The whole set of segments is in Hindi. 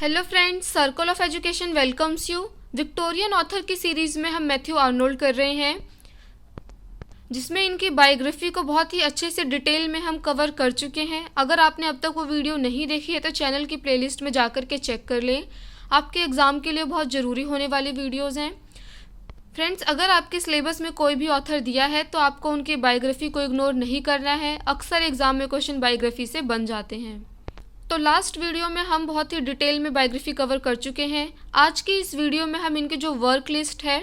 Hello friends, circle of education welcomes you. Victorian author की सीरीज़ में हम मैथ्यू आर्नोल्ड कर रहे हैं, जिसमें इनकी बायोग्राफी को बहुत ही अच्छे से डिटेल में हम कवर कर चुके हैं। अगर आपने अब तक वो वीडियो नहीं देखी है तो चैनल की प्लेलिस्ट में जाकर के चेक कर लें। आपके एग्ज़ाम के लिए बहुत ज़रूरी होने वाली वीडियोज़ हैं। फ्रेंड्स, अगर आपके सिलेबस में कोई भी ऑथर दिया है तो आपको उनकी बायोग्राफी को इग्नोर नहीं करना है। अक्सर एग्ज़ाम में क्वेश्चन बायोग्राफी से बन जाते हैं। तो लास्ट वीडियो में हम बहुत ही डिटेल में बायोग्राफी कवर कर चुके हैं। आज की इस वीडियो में हम इनकी जो वर्क लिस्ट है,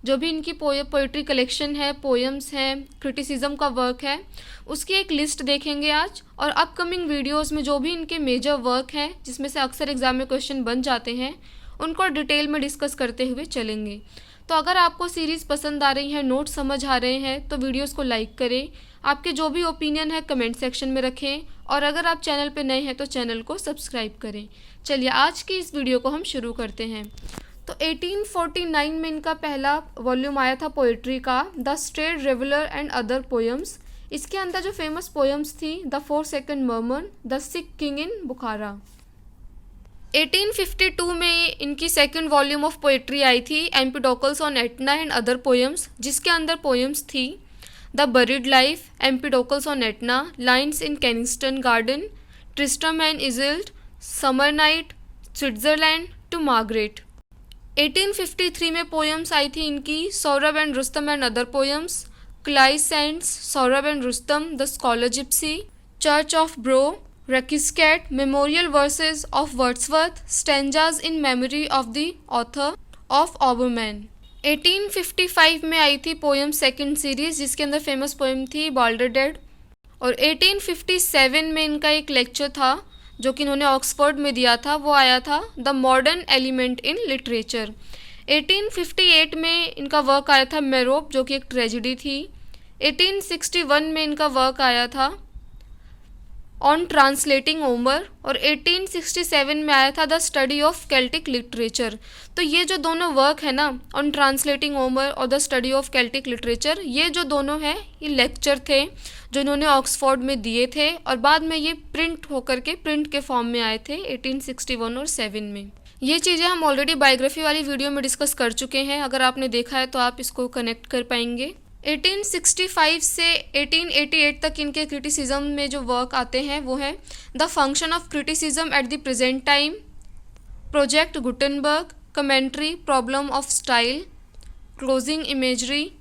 जो भी इनकी पोएट्री कलेक्शन है, पोएम्स हैं, क्रिटिसिज्म का वर्क है, उसकी एक लिस्ट देखेंगे आज। और अपकमिंग वीडियोस में जो भी इनके मेजर वर्क हैं, जिसमें से अक्सर एग्जाम में क्वेश्चन बन जाते हैं, उनको डिटेल में डिस्कस करते हुए चलेंगे। तो अगर आपको सीरीज़ पसंद आ रही है, नोट्स समझ आ रहे हैं, तो वीडियोस को लाइक करें। आपके जो भी ओपिनियन है कमेंट सेक्शन में रखें, और अगर आप चैनल पर नए हैं तो चैनल को सब्सक्राइब करें। चलिए आज की इस वीडियो को हम शुरू करते हैं। तो 1849 में इनका पहला वॉल्यूम आया था पोइट्री का, the strayed reveller and other poems. इसके अंदर जो फेमस पोएम्स थी, the 4 second merman, the sick king in Bukhara. 1852 में इनकी सेकंड वॉल्यूम ऑफ पोइट्री आई थी, Empedocles on Etna and other poems, जिसके अंदर पोएम्स थी the buried life, Empedocles on Etna, lines in Kensington garden, Tristram and Iseult, summer night, Switzerland to Marguerite. 1853 में पोएम्स आई थी इनकी Sohrab and Rustam and other poems, क्लाइस and Sohrab and Rustum, the scholar gypsy, church of Brou, requiescat, memorial verses of Wordsworth, stanzas in memory of the author of Obermann. 1855 में आई थी पोएम सेकंड सीरीज, जिसके अंदर फेमस पोएम थी बाल्डर डेड। और 1857 में इनका एक लेक्चर था जो कि इन्होंने ऑक्सफोर्ड में दिया था, वो आया था the modern element in literature. 1858 में इनका वर्क आया था मेरोप, जो कि एक ट्रेजिडी थी। 1861 में इनका वर्क आया था ऑन ट्रांसलेटिंग होमर, और 1867 में आया था the study of Celtic literature. तो ये जो दोनों वर्क है ना, ऑन ट्रांसलेटिंग होमर और the study of Celtic literature, ये जो दोनों हैं ये लेक्चर थे जो इन्होंने ऑक्सफोर्ड में दिए थे, और बाद में ये प्रिंट होकर के प्रिंट के फॉर्म में आए थे 1861 और 7 में। ये चीज़ें हम ऑलरेडी बायोग्राफी वाली वीडियो में डिस्कस कर चुके हैं। अगर आपने देखा है तो आप इसको कनेक्ट कर पाएंगे। 1865 से 1888 तक इनके क्रिटिसिज्म में जो वर्क आते हैं वो है the function of criticism at the present time, project Gutenberg, commentary, problem of style, closing imagery,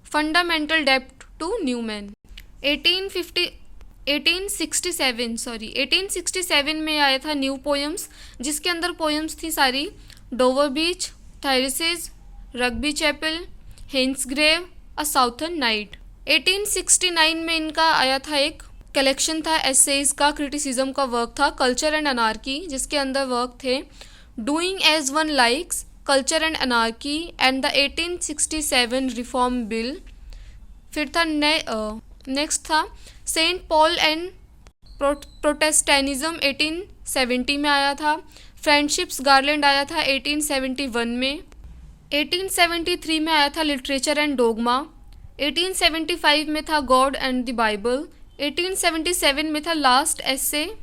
fundamental depth to Newman. 1867 में आया था न्यू पोएम्स, जिसके अंदर पोएम्स थी सारी डोवर बीच, थायरिसेस, रग्बी चैपल, हेंसग्रेव, अ साउथर्न नाइट। 1869 में इनका आया था एक कलेक्शन था एसेज का, क्रिटिसिज्म का वर्क था कल्चर एंड अनार्की, जिसके अंदर वर्क थे doing as one likes, culture and anarchy and the 1867 reform bill. फिर था नेक्स्ट था सेंट पॉल एंड प्रोटेस्टेनिज्म, 1870 में आया था। फ्रेंडशिप्स गार्लैंड आया था 1871 में। 1873 में आया था लिटरेचर एंड डोगमा। 1875 में था गॉड एंड द बाइबल। 1877 में था last essay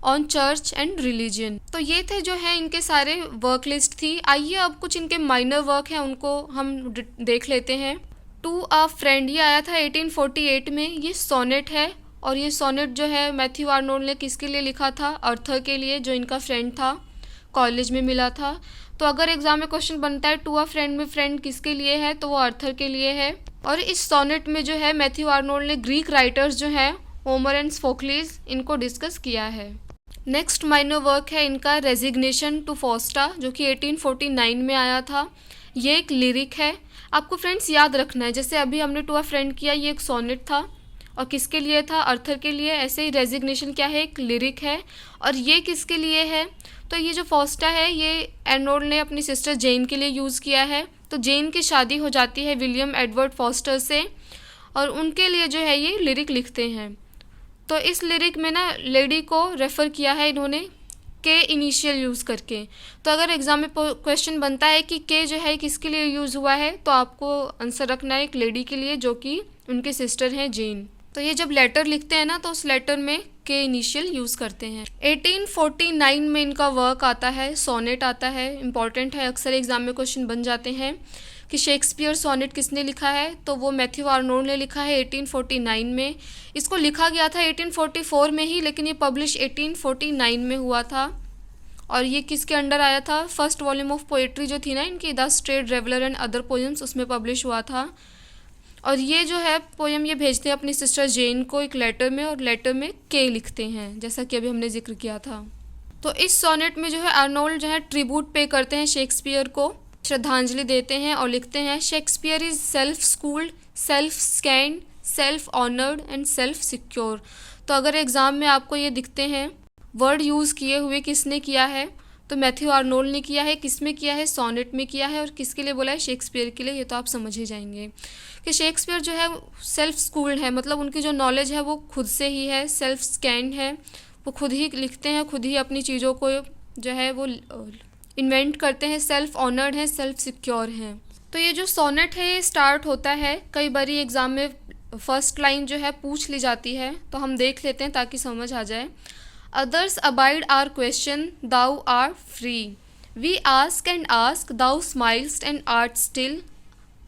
on church and religion. तो ये थे जो है इनके सारे वर्क लिस्ट थी। आइए अब कुछ इनके माइनर वर्क हैं उनको हम देख लेते हैं। टू अ फ्रेंड, ये आया था 1848 में। ये सोनेट है, और ये सोनेट जो है मैथ्यू आर्नोल्ड ने किसके लिए लिखा था? अर्थर के लिए, जो इनका फ्रेंड था, कॉलेज में मिला था। तो अगर एग्जाम में क्वेश्चन बनता है टू अ फ्रेंड में फ्रेंड किसके लिए है, तो वो अर्थर के लिए है। और इस सोनेट में जो है मैथ्यू आर्नोल्ड ने ग्रीक राइटर्स जो हैं होमर एंड सोफोक्लिस, इनको डिस्कस किया है। नेक्स्ट माइनर वर्क है इनका रेजिग्नेशन टू फोस्टा, जो कि 1849 में आया था। ये एक लिरिक है। आपको फ्रेंड्स याद रखना है, जैसे अभी हमने टू अ फ्रेंड किया, ये एक सोनेट था और किसके लिए था? अर्थर के लिए। ऐसे ही रेजिग्नेशन क्या है? एक लिरिक है। और ये किसके लिए है? तो ये जो फोस्टा है ये आर्नोल्ड ने अपनी सिस्टर जेन के लिए यूज़ किया है। तो जेन की शादी हो जाती है विलियम एडवर्ड फोस्टर से, और उनके लिए जो है ये लिरिक लिखते हैं। तो इस लिरिक में ना लेडी को रेफ़र किया है इन्होंने के इनिशियल यूज़ करके। तो अगर एग्ज़ाम में क्वेश्चन बनता है कि के जो है किसके लिए यूज़ हुआ है, तो आपको आंसर रखना है एक लेडी के लिए जो कि उनके सिस्टर हैं जेन। तो तो ये जब लेटर लिखते हैं ना तो उस लेटर में के इनिशियल यूज़ करते हैं। 1849 में इनका वर्क आता है, सोनेट आता है, इम्पॉर्टेंट है, अक्सर एग्जाम में क्वेश्चन बन जाते हैं कि शेक्सपियर सोनेट किसने लिखा है, तो वो मैथ्यू आर्नोल्ड ने लिखा है 1849 में। इसको लिखा गया था 1844 में ही, लेकिन ये पब्लिश 1849 में हुआ था। और ये किसके अंडर आया था? फर्स्ट वॉल्यूम ऑफ पोएट्री जो थी ना इनकी, the strayed reveller and other poems, उसमें पब्लिश हुआ था। और ये जो है पोएम ये भेजते हैं अपनी सिस्टर जेन को एक लेटर में, और लेटर में के लिखते हैं, जैसा कि अभी हमने जिक्र किया था। तो इस सोनेट में जो है आर्नोल्ड जो है ट्रिब्यूट पे करते हैं शेक्सपियर को, श्रद्धांजलि देते हैं और लिखते हैं Shakespeare is self schooled, self scanned, self honoured and self secure. तो अगर एग्ज़ाम में आपको ये दिखते हैं वर्ड यूज़ किए हुए, किसने किया है? तो मैथ्यू आर्नोल्ड ने किया है। किस में किया है? सोनेट में किया है। और किसके लिए बोला है? शेक्सपियर के लिए। ये तो आप समझ ही जाएंगे कि शेक्सपियर जो है सेल्फ स्कूल्ड है, मतलब उनकी जो नॉलेज है वो खुद से ही है, सेल्फ स्कैंड है, वो खुद ही लिखते हैं, खुद ही अपनी चीज़ों को जो है वो इन्वेंट करते हैं, सेल्फ ऑनर्ड हैं, सेल्फ सिक्योर हैं। तो ये जो सोनेट है ये स्टार्ट होता है, कई बार एग्ज़ाम में फर्स्ट लाइन जो है पूछ ली जाती है, तो हम देख लेते हैं ताकि समझ आ जाए। Others abide our question, thou art free. We ask and ask, thou smilest and art still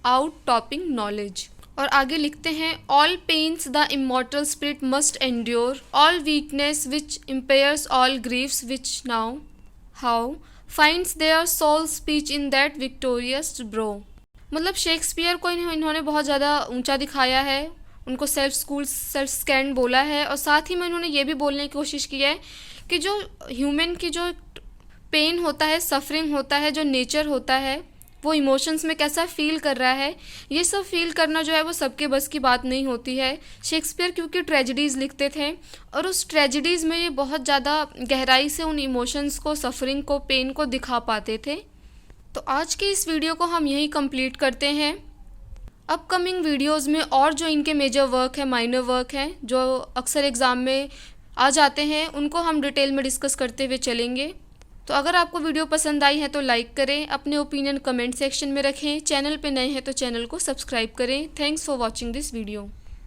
out topping knowledge. और आगे लिखते हैं all pains the immortal spirit must endure, all weakness which impairs all griefs which now how finds their soul speech in that victorious brow. मतलब शेक्सपियर को इन्होंने बहुत ज़्यादा ऊंचा दिखाया है, उनको सेल्फ स्कूल, सेल्फ स्कैंड बोला है, और साथ ही में उन्होंने ये भी बोलने की कोशिश की है कि जो ह्यूमन की जो पेन होता है, सफरिंग होता है, जो नेचर होता है, वो इमोशंस में कैसा फील कर रहा है, ये सब फील करना जो है वो सबके बस की बात नहीं होती है। शेक्सपियर क्योंकि ट्रेजेडीज़ लिखते थे और उस ट्रेजेडीज़ में ये बहुत ज़्यादा गहराई से उन इमोशंस को, सफरिंग को, पेन को दिखा पाते थे। तो आज की इस वीडियो को हम यही कंप्लीट करते हैं। अपकमिंग वीडियोस में और जो इनके मेजर वर्क है, माइनर वर्क हैं, जो अक्सर एग्ज़ाम में आ जाते हैं, उनको हम डिटेल में डिस्कस करते हुए चलेंगे। तो अगर आपको वीडियो पसंद आई है तो लाइक करें, अपने ओपिनियन कमेंट सेक्शन में रखें, चैनल पे नए हैं तो चैनल को सब्सक्राइब करें। Thanks for watching this video.